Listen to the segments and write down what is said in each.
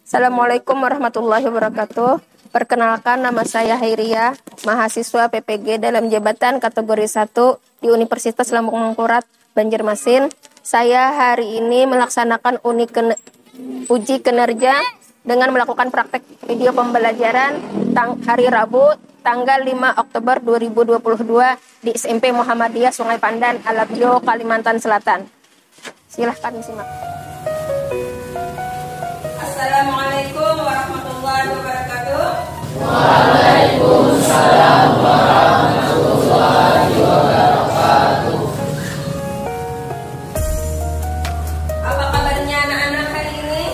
Assalamualaikum warahmatullahi wabarakatuh. Perkenalkan, nama saya Hairia, mahasiswa PPG dalam jabatan kategori 1 di Universitas Lambung Mangkurat, Banjarmasin. Saya hari ini melaksanakan uji kinerja dengan melakukan praktek video pembelajaran hari Rabu tanggal 5 Oktober 2022 di SMP Muhammadiyah Sungai Pandan, Alabjo, Kalimantan Selatan. Silahkan disimak. Assalamualaikum warahmatullahi wabarakatuh. Waalaikumsalam warahmatullahi wabarakatuh. Apa kabarnya anak-anak hari ini?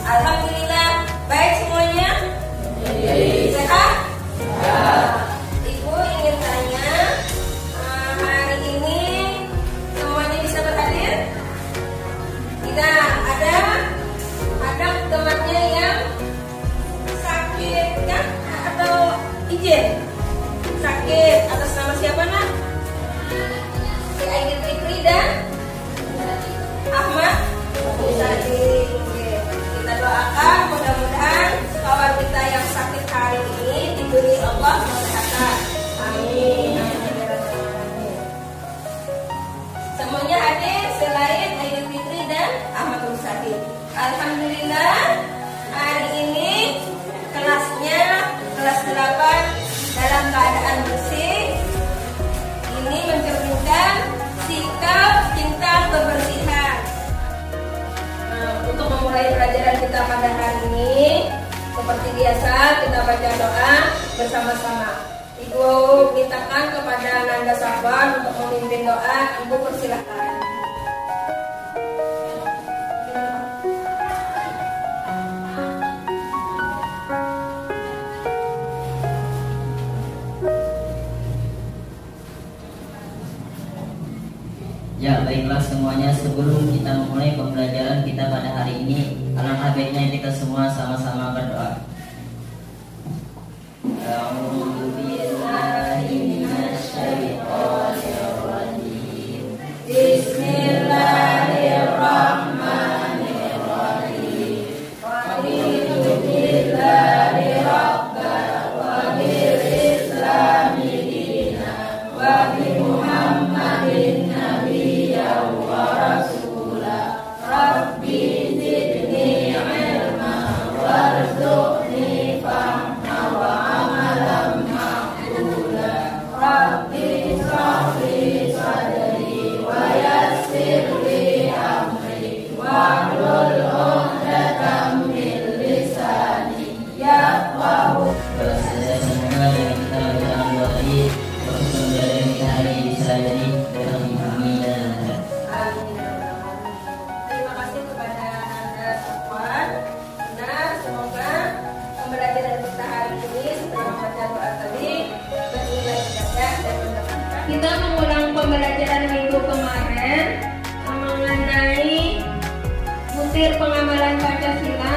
Alhamdulillah, baik semuanya? Sehat? Ibu ingin tanya, hari ini semuanya bisa berhadir? Tidak, ada temannya yang sakit kan atau izin sakit, atas nama siapa nak? Si Aidil Fikri dan Ahmad Musadi. Kita doakan mudah-mudahan kawan kita yang sakit hari ini diberi Allah kesehatan. Amin. Semuanya hadir selain Aidil Fikri dan Ahmad Musadi. Alhamdulillah, hari ini kelasnya kelas 8 dalam keadaan bersih. Ini mencerminkan sikap cinta kebersihan. Untuk memulai pelajaran kita pada hari ini, seperti biasa kita baca doa bersama-sama. Ibu mintakan kepada Nanda Safwan untuk memimpin doa. Ibu persilahkan. Ya, baiklah semuanya, sebelum kita memulai pembelajaran kita pada hari ini, alangkah baiknya kita semua sama-sama berdoa. Bismillahirrahmanirrahim. Raditu billahi rabban wa bil islami dinan wa bi Muhammadin nabiyyan wa rasulah. Rabbi zidni ilman warzuqni fahman wa amalan maqbula. Rabbi shrahli sadri wa yassir li amri wahlul 'uqdatam min lisani yafqahu. Semoga yang kita lakukan dua tadi proses pembelajaran kita hari ini bisa jadi dalam dipahami dan Terima kasih kepada Nanda Safwan. Benar, semoga pembelajaran kita hari ini setelah membaca doa tadi bernilai cerdas dan mendapatkan. Kita mengulang pembelajaran minggu kemarin mengenai butir pengamalan Pancasila.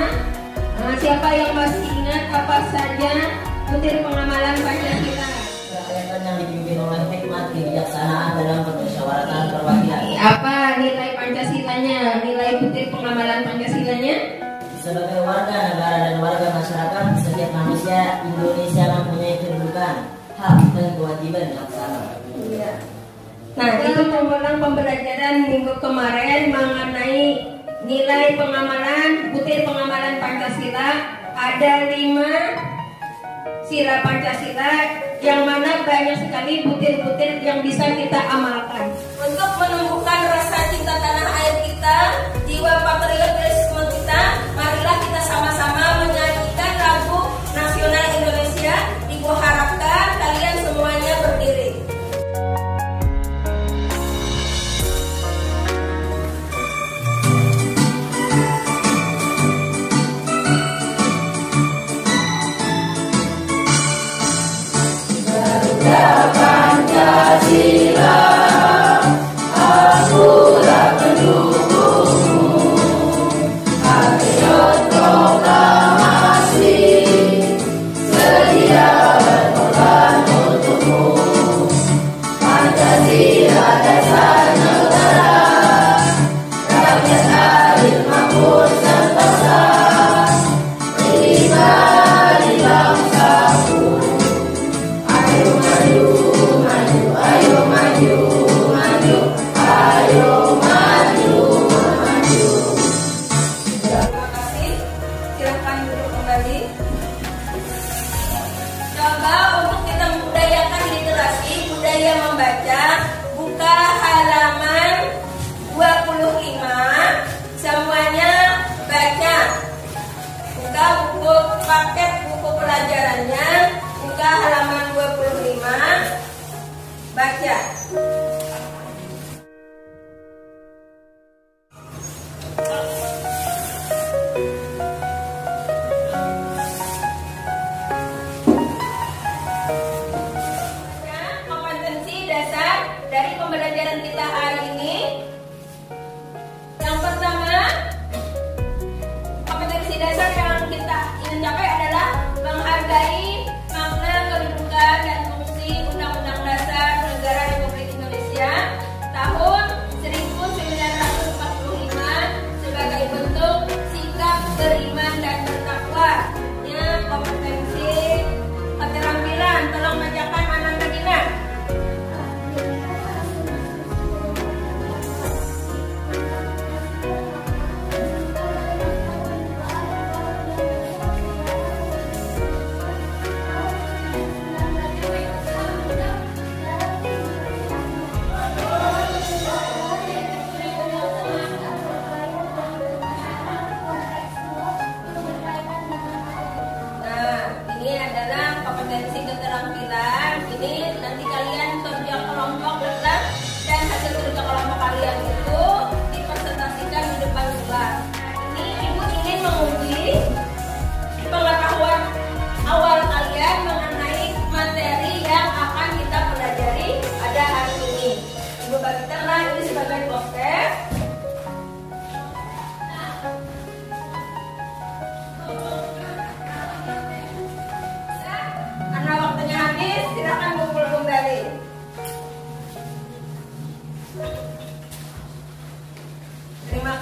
Siapa yang masih ingat apa saja butir pengamalan Pancasila? kegiatan yang dipimpin oleh hikmat kebijaksanaan dalam permusyawaratan perwakilan. Apa nilai Pancasilanya? Nilai butir pengamalan Pancasilanya? Sebagai warga negara dan warga masyarakat, setiap manusia Indonesia mempunyai kedudukan, hak dan kewajiban yang sama. Iya. Nah, itu mengulang pembelajaran minggu kemarin mengenai nilai pengamalan, butir pengamalan Pancasila. Ada 5 sila Pancasila yang mana banyak sekali butir-butir yang bisa kita amalkan. Untuk menumbuhkan rasa cinta tanah air kita, jiwa patriotisme kita, marilah kita sama-sama menyanyikan lagu nasional Indonesia. Ibu harapkan kalian semuanya berdiri. Pancasila, aku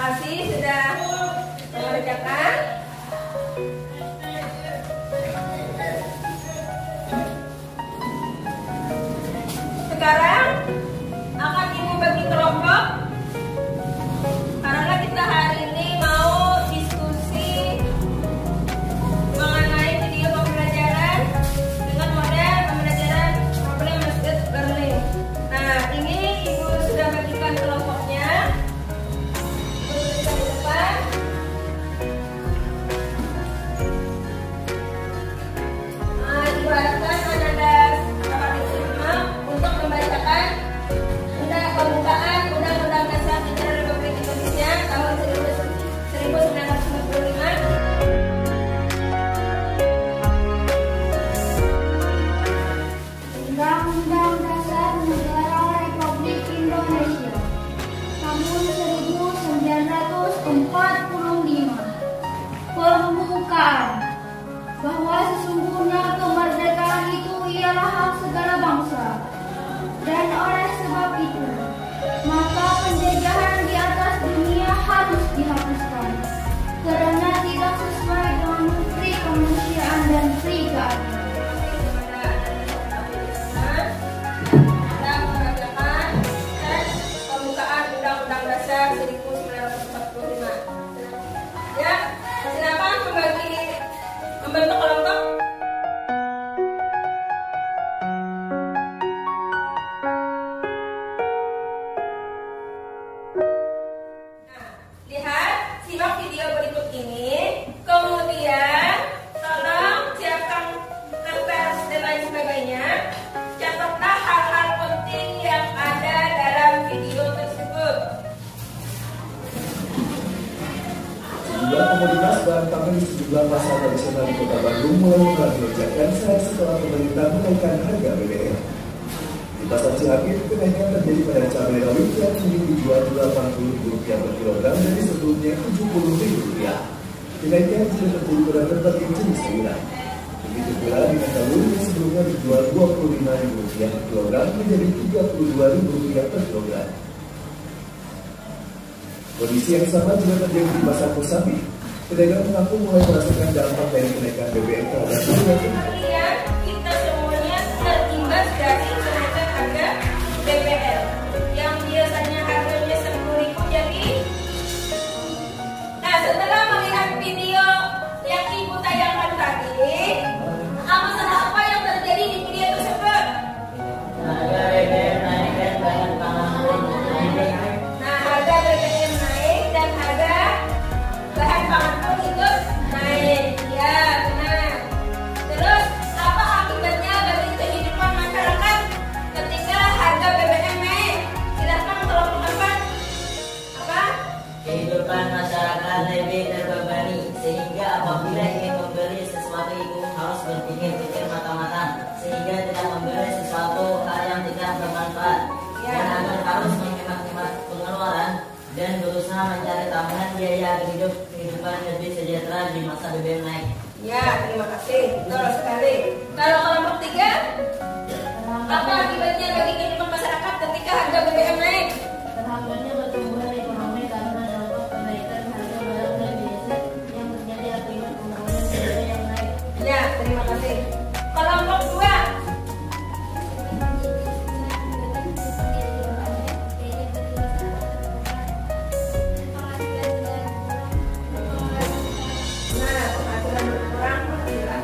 kasih sudah mengerjakan. Sekarang akan Ibu bagi kelompok karena kita hari ini mau diskusi mengenai video pembelajaran dengan model pembelajaran problem based learning. Nah, ini Ibu sudah bagikan kelompoknya. Ibu tuliskan di depan. Nah, Ibu harapkan Anda dapat diterima untuk membacakan pembukaan Undang-Undang Dasar Negara Republik Indonesia tahun 1945. Undang-Undang Dasar Negara Republik Indonesia tahun 1945. Pembukaan bahwa sesungguhnya kemerdekaan itu ialah hak segala bangsa, dan oleh sebab itu maka penjajahan di atas dunia harus dihapuskan karena tidak sesuai dengan pri kemanusiaan dan pri keadilan. Anda mengerjakan tes pembukaan Undang-Undang Dasar 1945. Ya, silakan membentuk kelompok. Lihat, simak video berikut ini. Kemudian tolong siapkan kertas dan lain sebagainya. Catatlah hal-hal penting yang ada dalam video tersebut. Sejumlah komoditas bahan pangan di sejumlah pasar tradisional di Kota Bandung mulai mengalami lonjakan sehari setelah pemerintah menaikkan harga BBM. Di pasar Cihapit, kenaikan terjadi pada cabai rawit yang kini dijual Rp80.000 per kilogram dari sebelumnya Rp70.000. Kenaikan juga terjadi pada berbagai jenis sayuran. Begitu pula dengan telur yang sebelumnya dijual Rp25.000 per kilogram menjadi Rp32.000 per kilogram. Kondisi yang sama juga terjadi di pasar Kosambi. Pedagang mengaku mulai merasakan dampak dari kenaikan BBM terhadap harga. Kemudian kita semuanya terimbas dari kenaikan harga BBM yang biasanya harganya Rp10.000 jadi. Nah, setelah melihat video yang Ibu tayangkan tadi, masalah apa yang terjadi di video tersebut? Harga BBM naik dan bahan pangan naik. Nah, harga BBM naik dan harga bahan pangan pun ikut naik. Ya, benar. Terus, apa akibatnya bagi kehidupan masyarakat ketika harga BBM naik? Silahkan kelompok apa? Kehidupan masyarakat lebih terbebani sehingga apabila ingin membeli sesuatu itu harus berpikir-pikir matang-matang sehingga tidak membeli sesuatu hal yang tidak bermanfaat dan agar harus menghemat pengeluaran dan berusaha mencari tambahan biaya kehidupan lebih sejahtera di masa BBM naik. Ya, terima kasih. Betul sekali. Kalau kelompok 3, apa akibatnya bagi kehidupan masyarakat ketika harga BBM naik? Terhambatnya pertumbuhan ekonomi karena dampak kenaikan harga barang dan jasa yang terjadi akibat pembangunan daerah yang naik. Ya, terima kasih. Kelompok 2, nah, penghasilan berkurang, penghasilan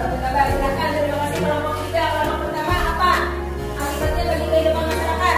bertambah. Silakan, terima kasih. Kelompok 3, kelompok pertama apa? Akibatnya bagi kehidupan masyarakat.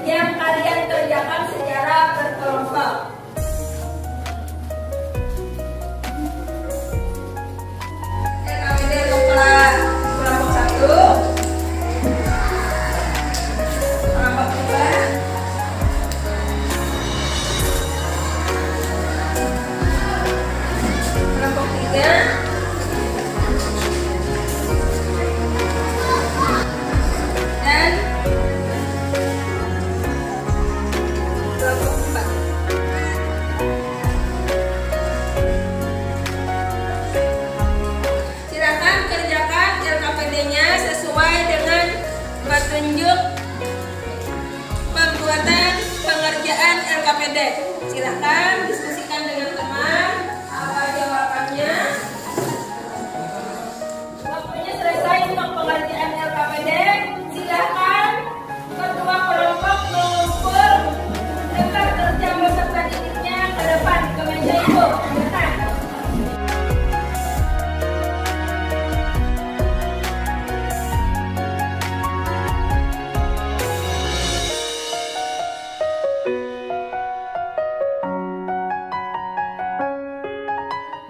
yang kalian kerjakan secara berkelompok. LKPD untuk kelompok 1, kelompok 2, kelompok 3, dan kelompok 4. Silakan kerjakan LKPD-nya sesuai dengan petunjuk pembuatan pengerjaan LKPD. Silakan diskusikan dengan teman apa jawabannya. Waktunya selesai untuk pengerjaan LKPD. Silakan ketua kelompok mengumpul rekan kerja beserta didiknya ke depan ke meja ibu. Silakan.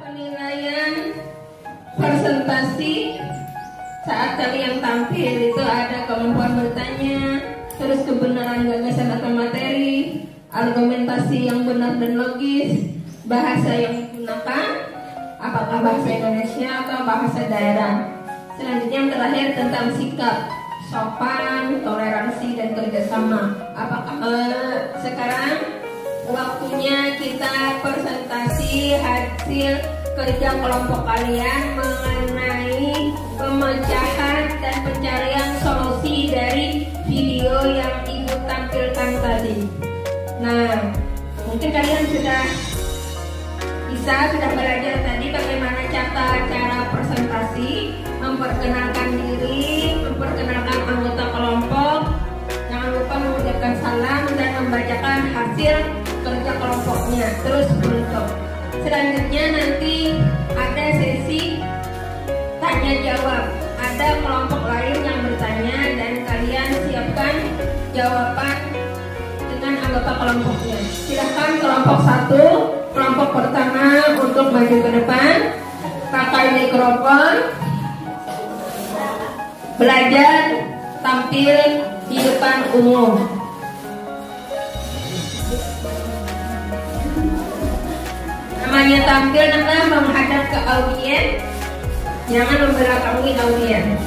Penilaian presentasi saat kalian tampil itu ada kemampuan bertanya, terus kebenaran gagasan atau materi, argumentasi yang benar dan logis, bahasa yang digunakan, apakah bahasa Indonesia atau bahasa daerah. Selanjutnya yang terakhir tentang sikap, sopan, toleransi dan kerjasama. Sekarang waktunya kita presentasi hasil kerja kelompok kalian mengenai pemecahan dan pencarian solusi dari video yang ibu tampilkan tadi. Nah, mungkin kalian sudah belajar tadi bagaimana cara presentasi, memperkenalkan diri, memperkenalkan anggota kelompok, jangan lupa mengucapkan salam dan membacakan hasil kerja kelompoknya. Terus untuk selanjutnya nanti ada sesi tanya jawab. Ada kelompok lain yang bertanya dan kalian siapkan jawaban dengan anggota kelompoknya. Silahkan kelompok 1, kelompok pertama untuk maju ke depan, pakai mikrofon, belajar tampil di depan umum. Namanya tampil adalah menghadap ke audiens, jangan membelakangi audiens.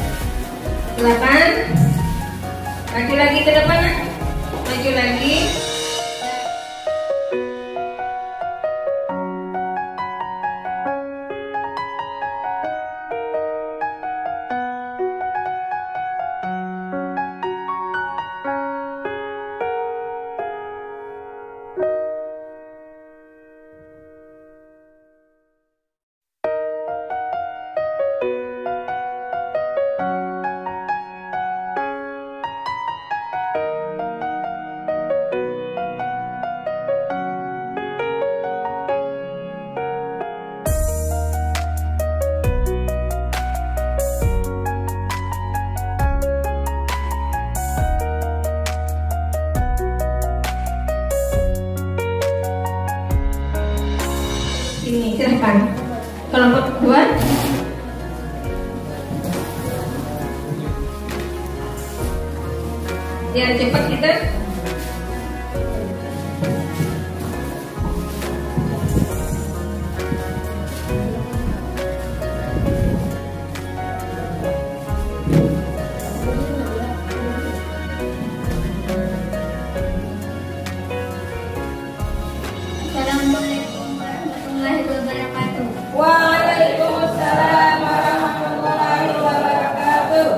Silakan maju lagi ke depan, maju lagi. Ini silahkan kelompok 2. Biar cepat kita. Assalamualaikum warahmatullahi wabarakatuh. Waalaikumsalam warahmatullahi wabarakatuh.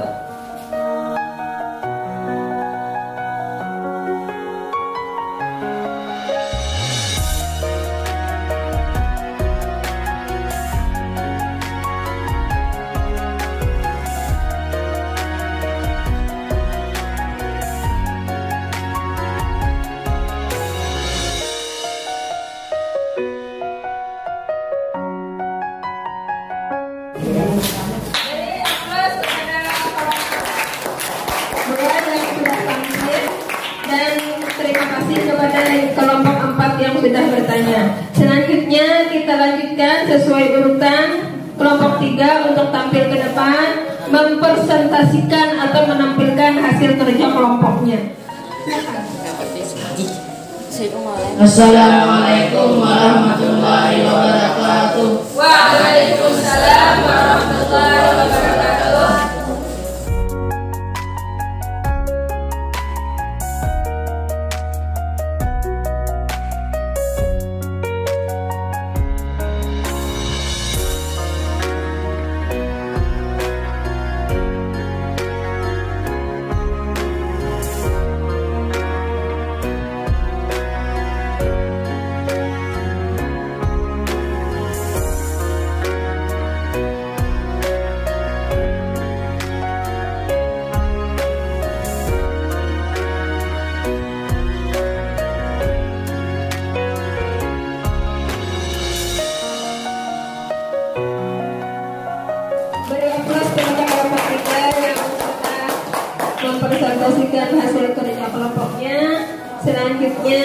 Terima kasih kepada kelompok 4 yang sudah bertanya. Selanjutnya kita lanjutkan sesuai urutan. Kelompok 3 untuk tampil ke depan mempresentasikan atau menampilkan hasil kerja kelompoknya. Assalamualaikum warahmatullahi wabarakatuh. Waalaikumsalam warahmatullahi wabarakatuh. Mempresentasikan hasil kerja kelompoknya. Selanjutnya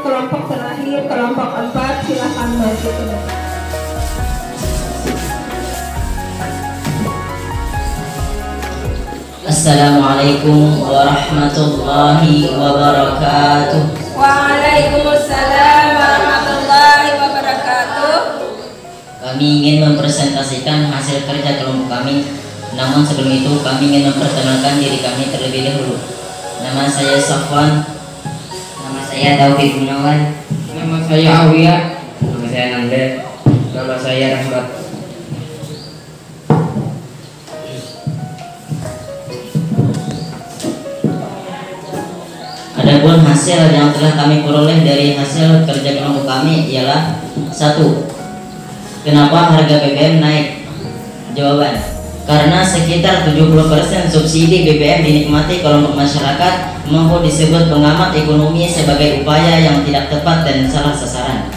kelompok terakhir, kelompok 4, silakan maju ke depan. Assalamualaikum warahmatullahi wabarakatuh. Waalaikumsalam warahmatullahi wabarakatuh. Kami ingin mempresentasikan hasil kerja kelompok kami. Namun sebelum itu kami ingin memperkenalkan diri kami terlebih dahulu. Nama saya Safwan. Nama saya Taufik Gunawan. Nama saya Awia. Nama saya Nanda. Nama saya Rahmat. Adapun hasil yang telah kami peroleh dari hasil kerja kelompok kami ialah 1. Kenapa harga BBM naik? Jawaban: karena sekitar 70% subsidi BBM dinikmati kelompok masyarakat mampu disebut pengamat ekonomi sebagai upaya yang tidak tepat dan salah sasaran.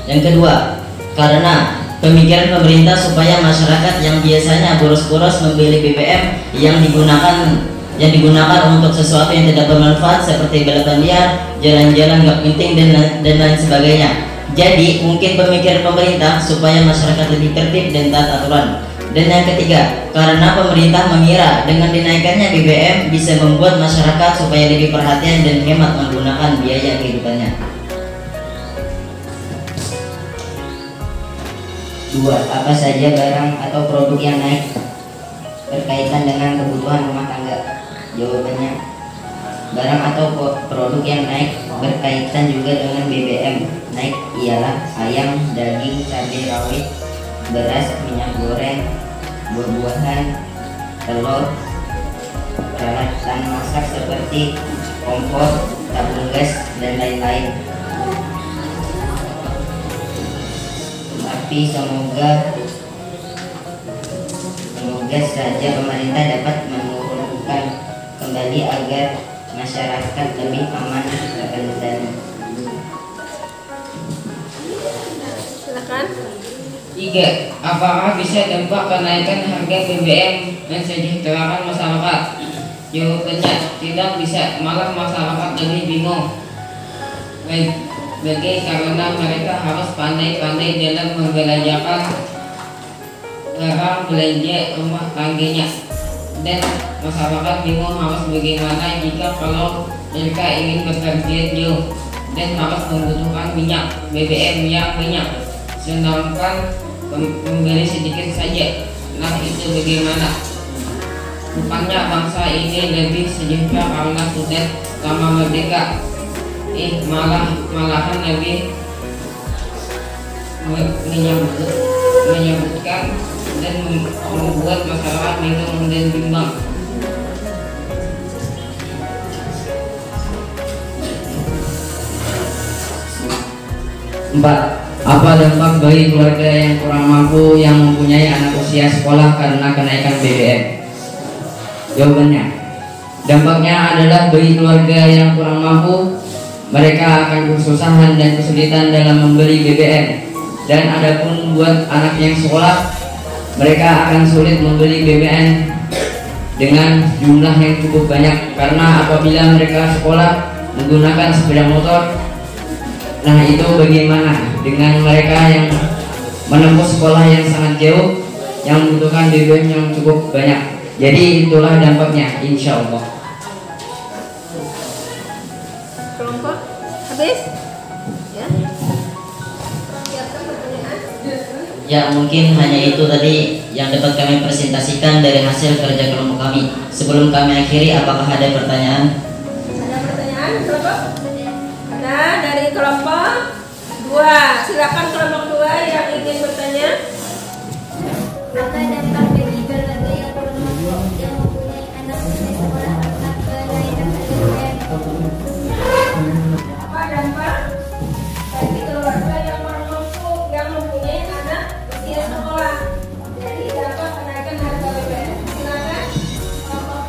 Yang kedua, karena pemikiran pemerintah supaya masyarakat yang biasanya boros-boros membeli BBM yang digunakan untuk sesuatu yang tidak bermanfaat seperti balapan liar, jalan-jalan gak penting dan lain sebagainya. Jadi mungkin pemikiran pemerintah supaya masyarakat lebih tertib dan taat aturan. Dan yang ketiga, karena pemerintah mengira dengan dinaikannya BBM bisa membuat masyarakat supaya lebih perhatian dan hemat menggunakan biaya kehidupannya. 2. Apa saja barang atau produk yang naik berkaitan dengan kebutuhan rumah tangga? Jawabannya, barang atau produk yang naik berkaitan juga dengan BBM naik ialah ayam, daging, cabai rawit, beras, minyak goreng, buah-buahan, telur, peralatan masak seperti kompor, tabung gas, dan lain-lain. Tapi semoga saja pemerintah dapat menurunkan kembali agar masyarakat lebih aman akan dana. Silakan. 3. Apakah bisa dampak kenaikan harga BBM mensejahterakan masyarakat? Jawabannya, tidak bisa, malah masyarakat lebih bingung. Karena mereka harus pandai-pandai dalam membelanjakan barang belanja rumah tangganya. Dan masyarakat bingung harus bagaimana jika kalau mereka ingin bepergian jauh dan harus membutuhkan minyak BBM yang banyak, sedangkan membeli sedikit saja. Nah, itu bagaimana? Bukannya bangsa ini lebih sejahtera karena sudah lama merdeka? Malahan lebih menyebutkan dan membuat masyarakat bingung dan bimbang. 4. Apa dampak bagi keluarga yang kurang mampu yang mempunyai anak usia sekolah karena kenaikan BBM? Jawabannya, dampaknya adalah bagi keluarga yang kurang mampu, mereka akan kesusahan dan kesulitan dalam membeli BBM. Dan adapun buat anak yang sekolah, mereka akan sulit membeli BBM dengan jumlah yang cukup banyak, karena apabila mereka sekolah menggunakan sepeda motor. Nah, itu bagaimana dengan mereka yang menempuh sekolah yang sangat jauh, yang membutuhkan BBM yang cukup banyak? Jadi itulah dampaknya, insya Allah. Kelompok habis? Ya. Siapkan pertanyaan. Ya, mungkin hanya itu tadi yang dapat kami presentasikan dari hasil kerja kelompok kami. Sebelum kami akhiri, apakah ada pertanyaan? Ada pertanyaan kelompok? Ada dari kelompok 2. Silakan kelompok 2 yang ingin bertanya. Apa dampak bagi keluarga yang kurang mampu yang mempunyai anak usia sekolah karena kenaikan BBM? Apa dampak bagi keluarga yang kurang mampu yang mempunyai anak usia sekolah? Jadi dampak kenaikan harga BBM. Silakan kelompok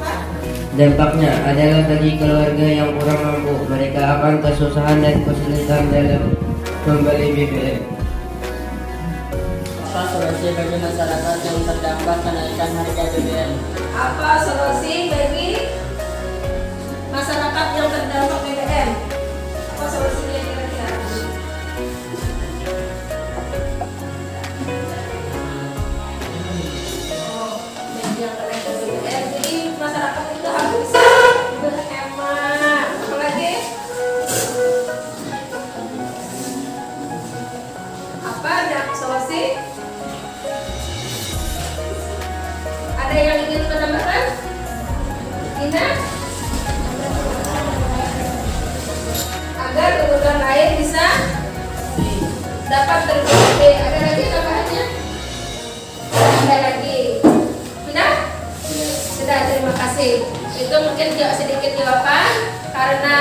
4. Dampaknya adalah bagi keluarga yang kurang mampu, mereka akan kesusahan dan kesulitan dalam membeli BBM. Apa solusi bagi masyarakat yang terdampak kenaikan harga BBM? Apa solusi bagi masyarakat yang terdampak BBM? Apa solusinya kira-kira? Oh, yang kenaikan BBM. Jadi masyarakat itu harus berhemat. Apa lagi? Apa ada solusi? Ada yang ingin menambahkan? Ina? Agar kebutuhan lain bisa dapat terpenuhi. Ada lagi tambahannya? Ada lagi? Sudah? Sudah, terima kasih. Itu mungkin sedikit jawaban karena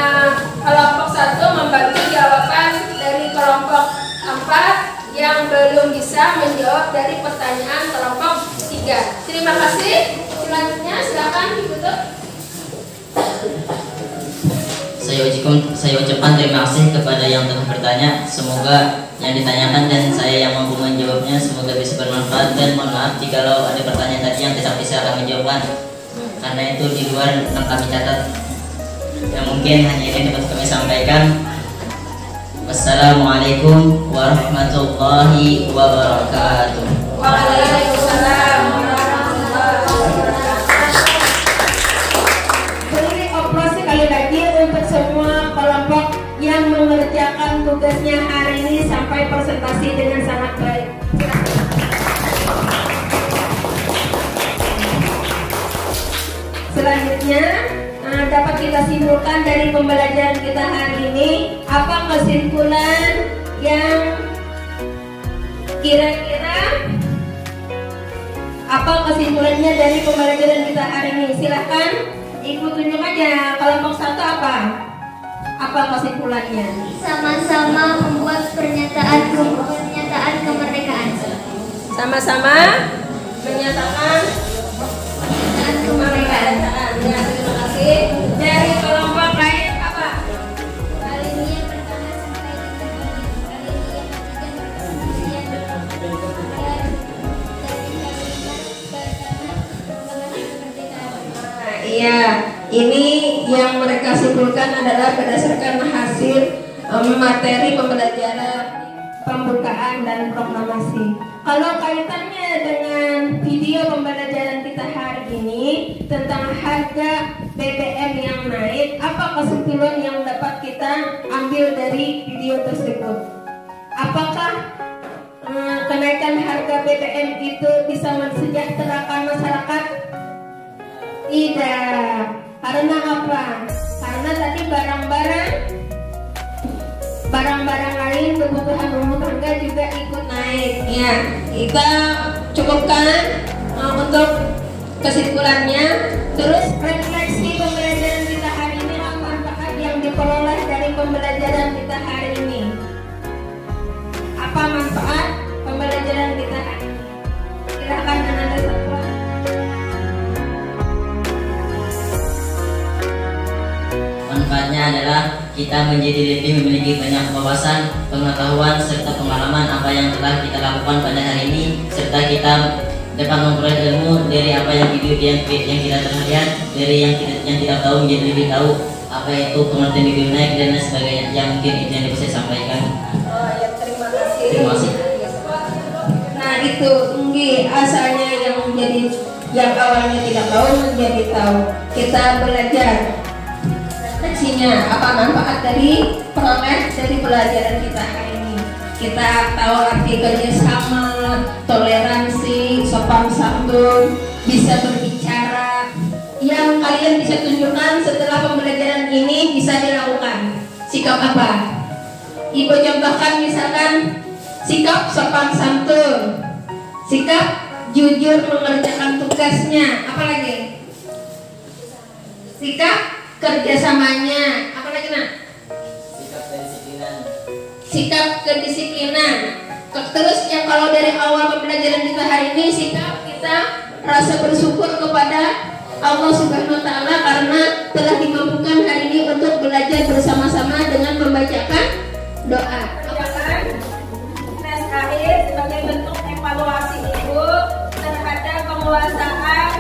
kelompok 1 membantu jawaban dari kelompok 4 yang belum bisa menjawab dari pertanyaan kelompok 3. Terima kasih. Selanjutnya silakan ditutup. Saya ucapkan terima kasih kepada yang telah bertanya. Semoga yang ditanyakan dan saya yang mampu menjawabnya semoga bisa bermanfaat, dan mohon maaf jikalau ada pertanyaan tadi yang tidak bisa kami jawabkan karena itu di luar yang kami catat. Yang mungkin hanya ini dapat kami sampaikan. Wassalamualaikum warahmatullahi wabarakatuh. Waalaikumsalam warahmatullahi wabarakatuh. Beri oplos sekali lagi untuk semua kelompok yang mengerjakan tugasnya hari ini sampai presentasi dengan sangat baik. Selanjutnya dapat kita simpulkan dari pembelajaran kita hari ini, apa kesimpulan yang kira-kira apa kesimpulannya dari pembelajaran kita hari ini? Silahkan ibu tunjuk aja kelompok 1 apa kesimpulannya? Sama-sama membuat pernyataan kemerdekaan. Sama-sama menyatakan kemerdekaan. Ya, terima kasih. Dari kelompok lain apa? Alinea pertama sampai dengan alinea ketiga Iya, ini yang mereka simpulkan adalah berdasarkan hasil materi pembelajaran pembukaan dan proklamasi. Kalau kaitannya dengan video pembelajaran kita hari ini tentang harga BBM yang naik, apa kesimpulan yang dapat kita ambil dari video tersebut? Apakah kenaikan harga BBM itu bisa mensejahterakan masyarakat? Tidak. Karena apa? Karena tadi barang-barang lain, kebutuhan rumah tangga juga ikut naik. Ya, kita cukupkan untuk kesimpulannya. Terus refleksi pembelajaran kita hari ini, apa manfaat yang diperoleh dari pembelajaran kita hari ini? Apa manfaat pembelajaran kita hari ini? Silakan Anda satu. Manfaatnya adalah kita menjadi lebih memiliki banyak wawasan, pengetahuan, serta pengalaman apa yang telah kita lakukan pada hari ini, serta kita dapat memperoleh ilmu dari apa yang kita telah lihat, dari yang kita tahu menjadi lebih tahu apa itu pengertian di naik dan lain sebagainya, yang mungkin itu yang bisa saya sampaikan. Oh ya, terima kasih. Terima kasih. Nah itu asalnya yang awalnya tidak tahu menjadi tahu. Kita belajar refleksinya, apa manfaat dari pelajaran kita hari ini. Kita tahu arti kerjasama, toleransi, sopan santun, bisa berbicara. Yang kalian bisa tunjukkan setelah pembelajaran ini bisa dilakukan. Sikap apa? Ibu contohkan misalkan sikap sopan santun, sikap jujur mengerjakan tugasnya, apalagi sikap kerjasamanya, apalagi nak? Sikap kedisiplinan. Terus yang kalau dari awal pembelajaran kita hari ini, sikap kita rasa bersyukur kepada Allah Subhanahu wa Ta'ala karena telah dimampukan hari ini untuk belajar bersama-sama dengan membacakan doa. Tes akhir sebagai bentuk evaluasi ibu terhadap penguasaan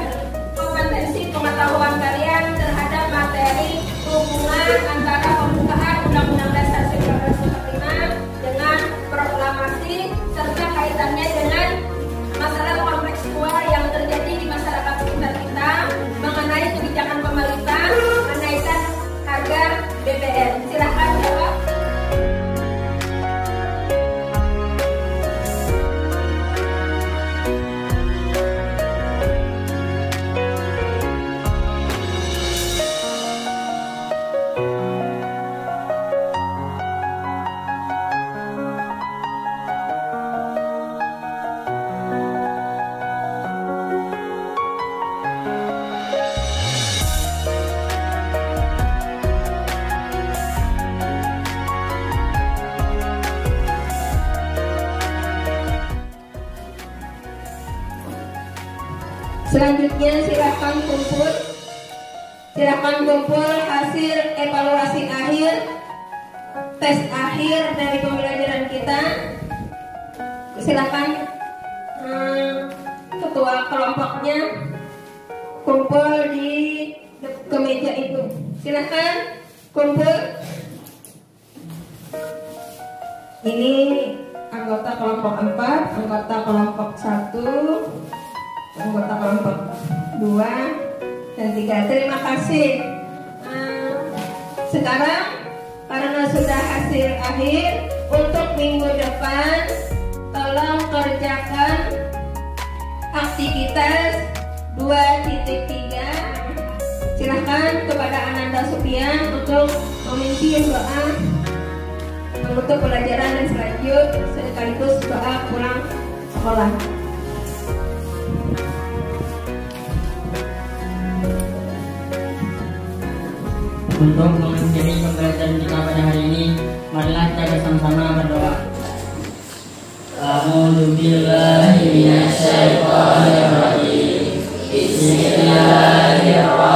kompetensi pengetahuan kalian terhadap materi hubungan antara pembukaan Undang-Undang Dasar 1945 dengan proklamasi serta kaitannya dengan masalah kontekstual yang terjadi di masyarakat sekitar kita mengenai kebijakan pemerintah menaikkan harga BBM. Silahkan jawab. Selanjutnya silakan kumpul hasil evaluasi akhir tes akhir dari pembelajaran kita. Silakan ketua kelompoknya kumpul di kemeja itu. Silakan kumpul. Ini anggota kelompok 4, anggota kelompok 1, anggota kelompok 2 dan 3. Terima kasih. Sekarang karena sudah hasil akhir, untuk minggu depan tolong kerjakan aktivitas 2.3. Silahkan kepada Ananda Supian untuk memimpin doa menutup pelajaran dan selanjutnya sekaligus doa pulang sekolah. Untuk mengakhiri pembelajaran kita pada hari ini, marilah kita bersama-sama berdoa. A'udzu billahi minasyaitonir rajim. Bismillahirrahmanirrahim.